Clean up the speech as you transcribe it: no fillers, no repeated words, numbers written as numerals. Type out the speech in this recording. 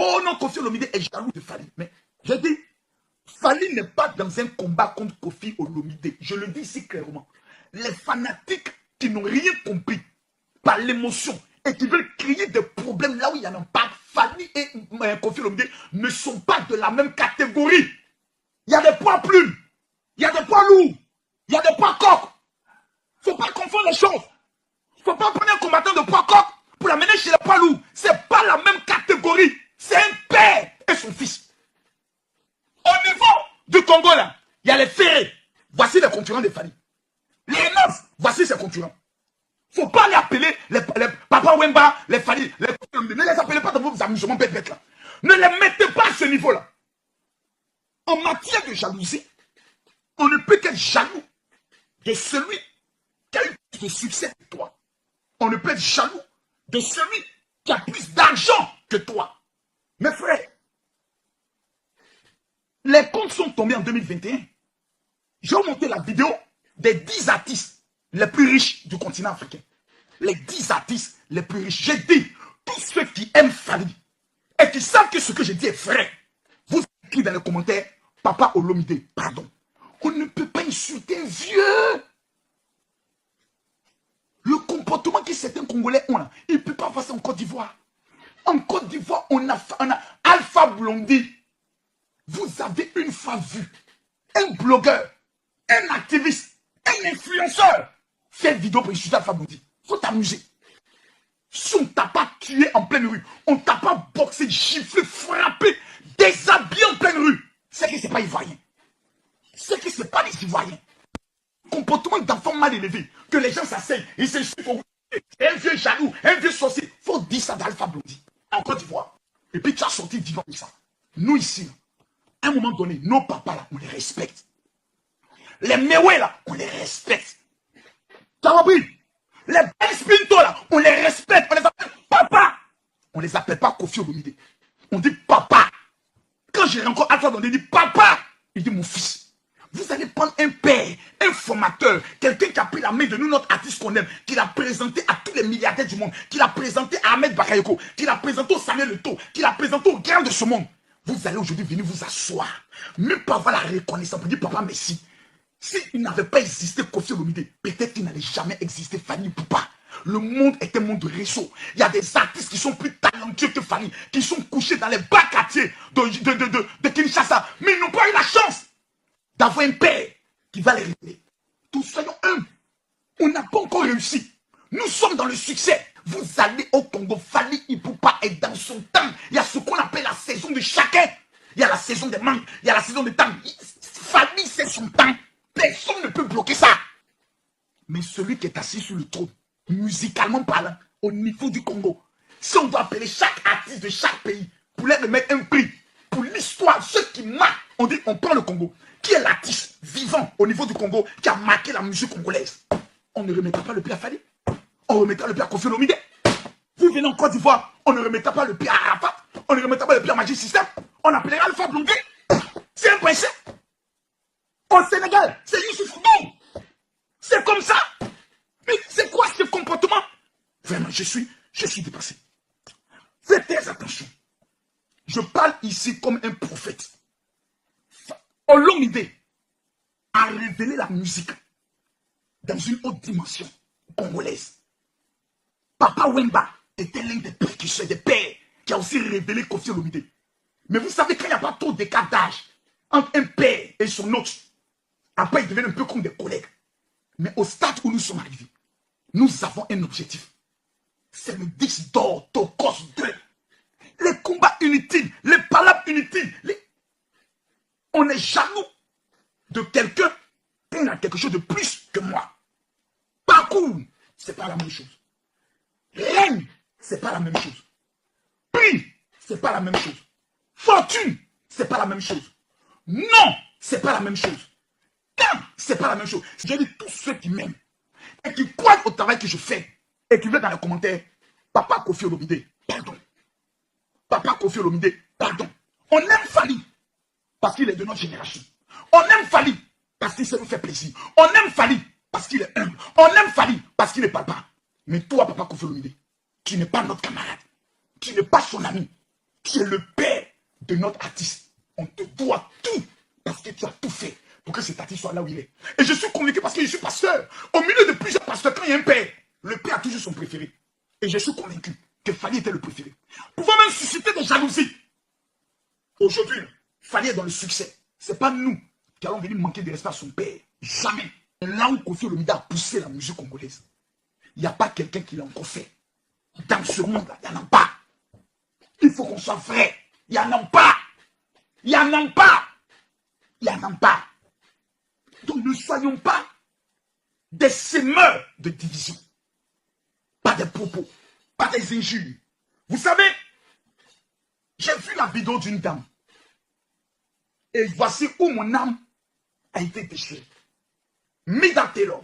Oh non, Kofi Olomide est jaloux de Fally. Mais j'ai dit, Fally n'est pas dans un combat contre Kofi Olomide. Je le dis ici clairement. Les fanatiques qui n'ont rien compris par l'émotion et qui veulent créer des problèmes là où il n'y en a pas, Fally et Kofi Olomide ne sont pas de la même catégorie. Il y a des poids plumes, il y a des poids lourds, il y a des poids coqs. Il ne faut pas confondre les choses. Il ne faut pas prendre un combattant de poids coq pour l'amener chez les poids lourds. Ce n'est pas la même catégorie. C'est un père et son fils. Au niveau du Congo, là, il y a les ferrés. Voici les concurrents de Fally. Les neufs, voici ses concurrents. Il ne faut pas les appeler les Papa Wemba, les Fally. Ne les appelez pas dans vos amusements bêtes là. Ne les mettez pas à ce niveau-là. En matière de jalousie, on ne peut qu'être jaloux de celui qui a eu plus de succès que toi. On ne peut être jaloux de celui qui a plus d'argent que toi. Mes frères, les comptes sont tombés en 2021. J'ai monté la vidéo des 10 artistes les plus riches du continent africain. Les 10 artistes les plus riches. J'ai dit, tous ceux qui aiment Fally et qui savent que ce que je dis est vrai, vous écrivez dans les commentaires, Papa Olomide, pardon. On ne peut pas insulter un vieux. Le comportement que certains Congolais ont là, il ne peut pas passer en Côte d'Ivoire. En Côte d'Ivoire, on a Alpha Blondy. Vous avez une fois vu un blogueur, un activiste, un influenceur faire vidéo pour insulter Alpha Blondy. Il faut t'amuser. Si on ne t'a pas tué en pleine rue, on ne t'a pas boxé, giflé, frappé, déshabillé en pleine rue, c'est que ce n'est pas ivoirien. C'est que ce n'est pas des Ivoiriens. Comportement d'enfant mal élevé, que les gens s'asseyent, ils s'insultent. Un vieux jaloux, un vieux sorcier. Il faut dire ça d'Alpha Blondy, en Côte d'Ivoire. Et puis tu as sorti vivant comme ça. Nous ici, à un moment donné, nos papas là, on les respecte. Les Mewé là, on les respecte. Tu as compris? Les Ben Spinto là, on les respecte. On les appelle papa. On les appelle pas Kofi Olomide. On dit papa. Quand j'ai rencontré Alpha Blondy, il dit papa. Il dit mon fils. Vous allez prendre un père, un formateur, quelqu'un qui a pris la main de nous, notre artiste qu'on aime, qui l'a présenté à tous les milliardaires du monde, qui l'a présenté à Ahmed Bakayoko, qui l'a présenté au Samuel Eto'o, qui l'a présenté aux grands de ce monde. Vous allez aujourd'hui venir vous asseoir, même pas avoir la reconnaissance pour dire papa merci. S'il n'avait pas existé Kofi Olomide, peut-être qu'il n'allait jamais exister Fally Ipupa. Le monde est un monde de réseau. Il y a des artistes qui sont plus talentueux que Fally, qui sont couchés dans les bas quartiers de Kinshasa, mais ils n'ont pas eu la chance d'avoir un père qui va les révéler. Tous soyons humbles. On n'a pas encore réussi. Nous sommes dans le succès. Vous allez au Congo, Fally Ipupa est dans son temps. Il y a ce qu'on appelle la saison de chacun. Il y a la saison des mangues, il y a la saison des temps. Fally, c'est son temps. Personne ne peut bloquer ça. Mais celui qui est assis sur le trône, musicalement parlant, au niveau du Congo, si on doit appeler chaque artiste de chaque pays pour leur remettre un prix, pour l'histoire, ceux qui marquent, on dit, on prend le Congo. Qui est l'artiste vivant au niveau du Congo qui a marqué la musique congolaise? On ne remettra pas le prix à Fally. On remettra le prix à Kofi Olomide. Vous venez en Côte d'Ivoire, on ne remettra pas le prix à Arafat. On ne remettra pas le prix à Magic System. On appellera Alpha Blondy. C'est un principe. Au Sénégal, c'est Youssouf Ndour. C'est comme ça. Mais c'est quoi ce comportement? Vraiment, je suis dépassé. Faites très attention. Je parle ici comme un prophète. Olomide a révélé la musique dans une autre dimension congolaise. Papa Wemba était l'un des précurseurs, des pères, qui a aussi révélé Kofi Olomide. Mais vous savez qu'il n'y a pas trop d'écart d'âge entre un père et son autre. Après, ils deviennent un peu comme des collègues. Mais au stade où nous sommes arrivés, nous avons un objectif. C'est le disque d'or Tokos 2. Les combats inutiles, les palabres inutiles, on est jaloux de quelqu'un qui a quelque chose de plus que moi. Parcours, c'est pas la même chose. Règne, c'est pas la même chose. Prix, c'est pas la même chose. Fortune, c'est pas la même chose. Non, c'est pas la même chose. Temps, c'est pas la même chose. Je dis tous ceux qui m'aiment et qui croient au travail que je fais et qui veulent dans les commentaires, Papa Kofi Olomide, pardon. Papa Kofi Olomide, pardon. On aime Fally parce qu'il est de notre génération. On aime Fally parce qu'il sait nous faire plaisir. On aime Fally parce qu'il est humble. On aime Fally parce qu'il est papa. Mais toi, Papa Kofi Olomide, tu n'es pas notre camarade. Tu n'es pas son ami. Tu es le père de notre artiste. On te doit tout parce que tu as tout fait pour que cet artiste soit là où il est. Et je suis convaincu parce que je suis pasteur. Au milieu de plusieurs pasteurs, quand il y a un père, le père a toujours son préféré. Et je suis convaincu que Fally était le préféré. Pouvant même susciter des jalousies. Aujourd'hui, Fally est dans le succès. Ce n'est pas nous qui allons venir manquer de respect à son père. Jamais. Là où Koffi Olomide a poussé la musique congolaise, il n'y a pas quelqu'un qui l'a encore fait. Dans ce monde-là, il n'y en a pas. Il faut qu'on soit vrai. Il n'y en a pas. Il n'y en a pas. Il n'y en a pas. Donc ne soyons pas des sémeurs de division. Pas des propos, pas des injures. Vous savez, j'ai vu la vidéo d'une dame. Et voici où mon âme a été déchirée. Mida Taylor.